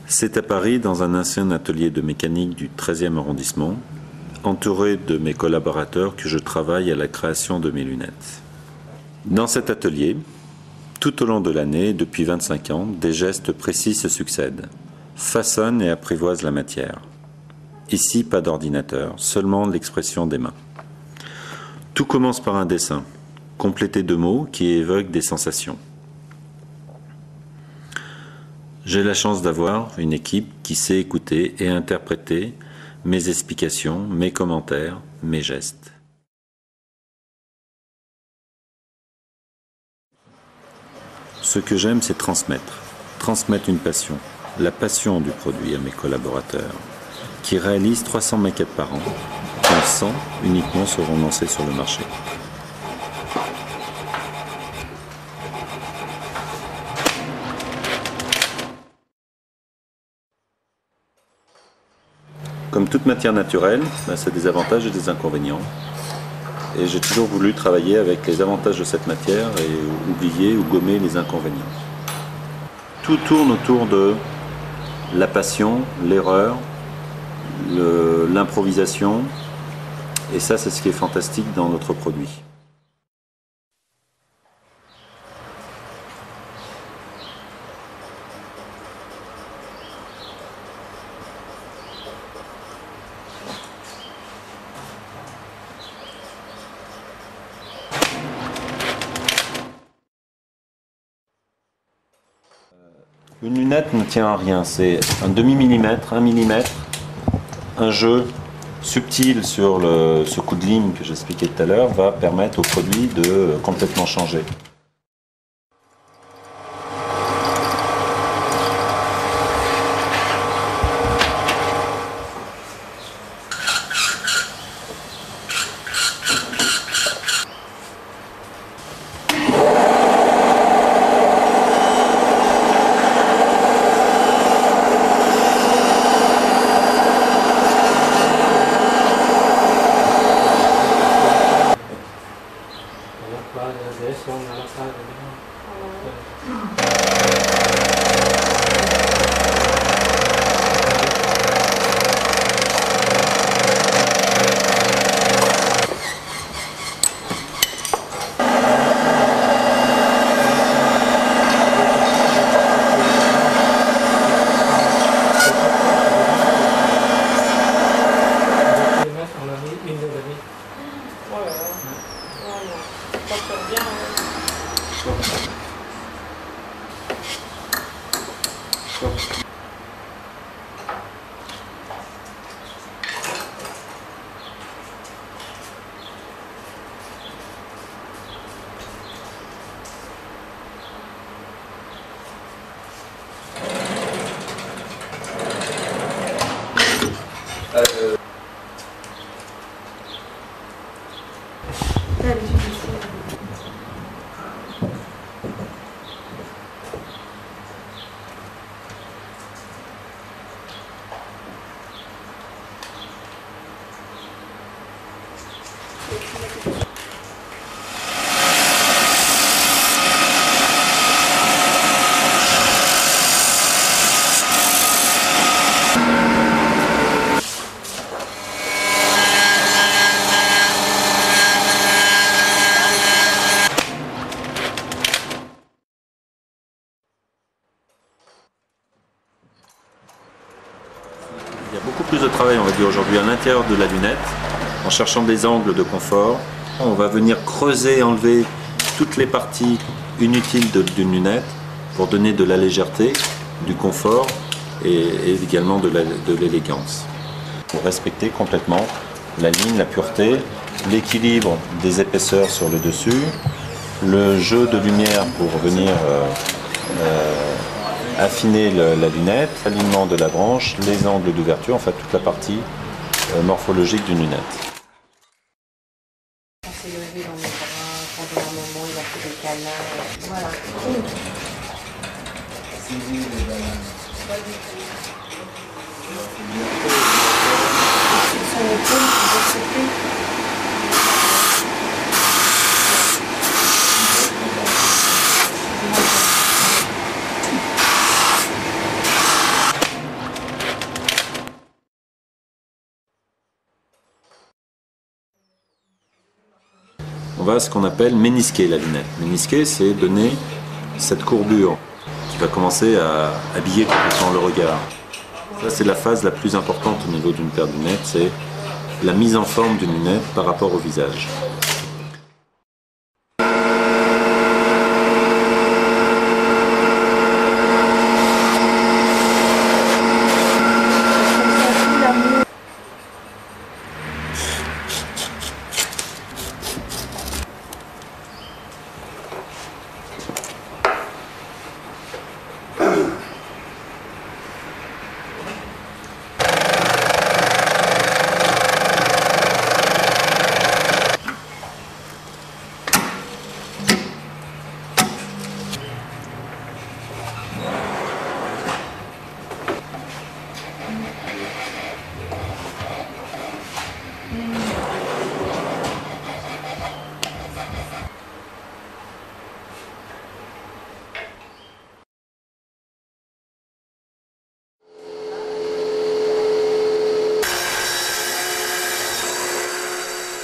C'est à Paris, dans un ancien atelier de mécanique du 13e arrondissement, entouré de mes collaborateurs, que je travaille à la création de mes lunettes. Dans cet atelier, tout au long de l'année, depuis 25 ans, des gestes précis se succèdent, façonnent et apprivoisent la matière. Ici, pas d'ordinateur, seulement l'expression des mains. Tout commence par un dessin, complété de mots qui évoquent des sensations. J'ai la chance d'avoir une équipe qui sait écouter et interpréter mes explications, mes commentaires, mes gestes. Ce que j'aime, c'est transmettre une passion, la passion du produit à mes collaborateurs, qui réalisent 300 maquettes par an, dont 100 uniquement seront lancées sur le marché. Comme toute matière naturelle, ça a des avantages et des inconvénients. Et j'ai toujours voulu travailler avec les avantages de cette matière et oublier ou gommer les inconvénients. Tout tourne autour de la passion, l'erreur, l'improvisation. Et ça, c'est ce qui est fantastique dans notre produit. Une lunette ne tient à rien, c'est un demi-millimètre, 1 millimètre, un jeu subtil sur ce coup de ligne que j'expliquais tout à l'heure va permettre au produit de complètement changer. Il y a beaucoup plus de travail, on va dire aujourd'hui, à l'intérieur de la lunette, en cherchant des angles de confort. On va venir creuser, enlever toutes les parties inutiles d'une lunette pour donner de la légèreté, du confort et également de l'élégance. Pour respecter complètement la ligne, la pureté, l'équilibre des épaisseurs sur le dessus, le jeu de lumière pour venir affiner la lunette, l'alignement de la branche, les angles d'ouverture, enfin toute la partie morphologique d'une lunette. On s'est levé dans mes bras, pendant un moment il a fait des câlins, voilà. Son épaule qui va sauter. va ce qu'on appelle ménisquer la lunette. Ménisquer, c'est donner cette courbure qui va commencer à habiller complètement le regard. Ça, c'est la phase la plus importante au niveau d'une paire de lunettes, c'est la mise en forme d'une lunette par rapport au visage.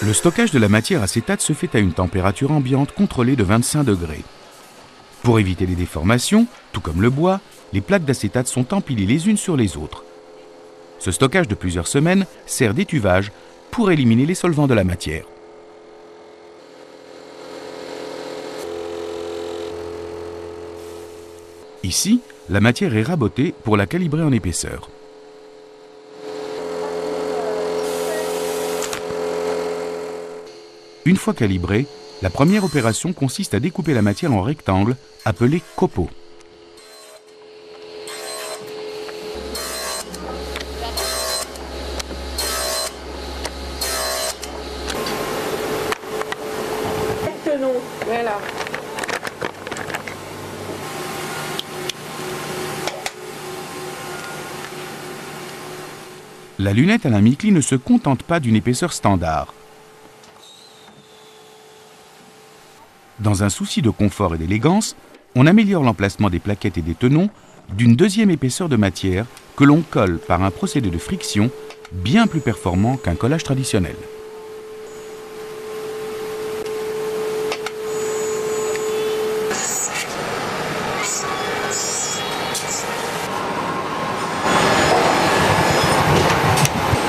Le stockage de la matière acétate se fait à une température ambiante contrôlée de 25 degrés. Pour éviter les déformations, tout comme le bois, les plaques d'acétate sont empilées les unes sur les autres. Ce stockage de plusieurs semaines sert d'étuvage pour éliminer les solvants de la matière. Ici, la matière est rabotée pour la calibrer en épaisseur. Une fois calibrée, la première opération consiste à découper la matière en rectangles, appelés copeaux. Voilà. La lunette Alain Micly ne se contente pas d'une épaisseur standard. Dans un souci de confort et d'élégance, on améliore l'emplacement des plaquettes et des tenons d'une deuxième épaisseur de matière que l'on colle par un procédé de friction bien plus performant qu'un collage traditionnel.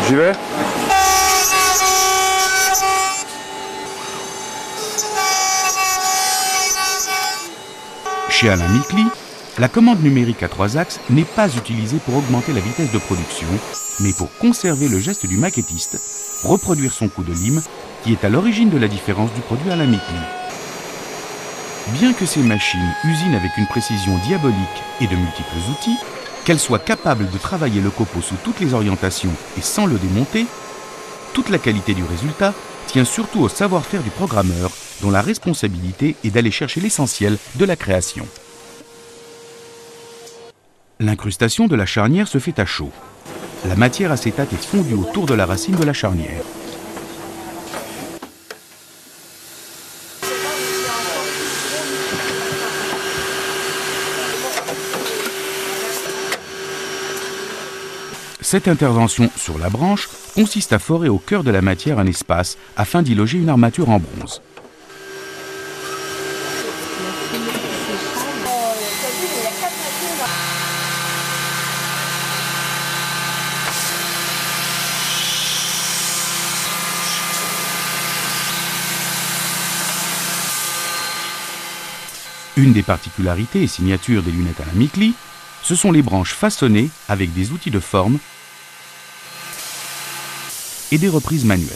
J'y vais ? Chez Alain Micly, la commande numérique à 3 axes n'est pas utilisée pour augmenter la vitesse de production, mais pour conserver le geste du maquettiste, reproduire son coup de lime, qui est à l'origine de la différence du produit Alain Micly. Bien que ces machines usinent avec une précision diabolique et de multiples outils, qu'elles soient capables de travailler le copeau sous toutes les orientations et sans le démonter, toute la qualité du résultat tient surtout au savoir-faire du programmeur, dont la responsabilité est d'aller chercher l'essentiel de la création. L'incrustation de la charnière se fait à chaud. La matière acétate est fondue autour de la racine de la charnière. Cette intervention sur la branche consiste à forer au cœur de la matière un espace afin d'y loger une armature en bronze. Une des particularités et signatures des lunettes Alain Micly, ce sont les branches façonnées avec des outils de forme et des reprises manuelles.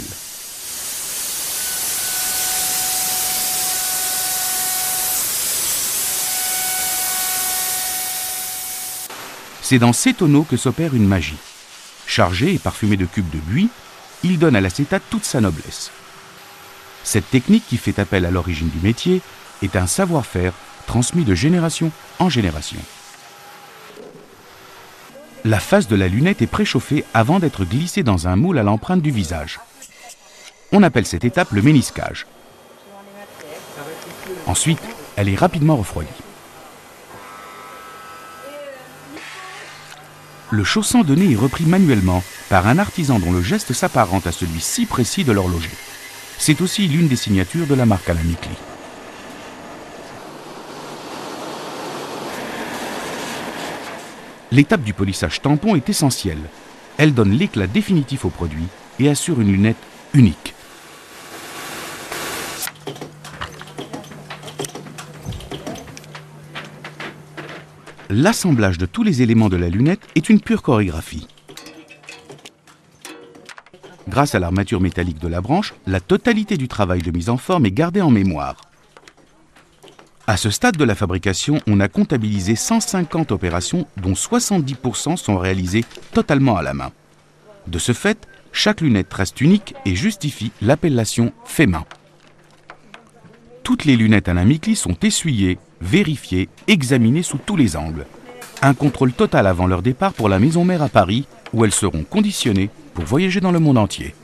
C'est dans ces tonneaux que s'opère une magie. Chargé et parfumé de cubes de buis, il donne à l'acétate toute sa noblesse. Cette technique qui fait appel à l'origine du métier est un savoir-faire transmis de génération en génération. La face de la lunette est préchauffée avant d'être glissée dans un moule à l'empreinte du visage. On appelle cette étape le ménisquage. Ensuite, elle est rapidement refroidie. Le chausson de nez est repris manuellement par un artisan dont le geste s'apparente à celui si précis de l'horloger. C'est aussi l'une des signatures de la marque Alain Micli. L'étape du polissage tampon est essentielle. Elle donne l'éclat définitif au produit et assure une lunette unique. L'assemblage de tous les éléments de la lunette est une pure chorégraphie. Grâce à l'armature métallique de la branche, la totalité du travail de mise en forme est gardée en mémoire. À ce stade de la fabrication, on a comptabilisé 150 opérations dont 70% sont réalisées totalement à la main. De ce fait, chaque lunette reste unique et justifie l'appellation fait main. Toutes les lunettes Alain Micli sont essuyées, vérifiées, examinées sous tous les angles. Un contrôle total avant leur départ pour la maison mère à Paris, où elles seront conditionnées pour voyager dans le monde entier.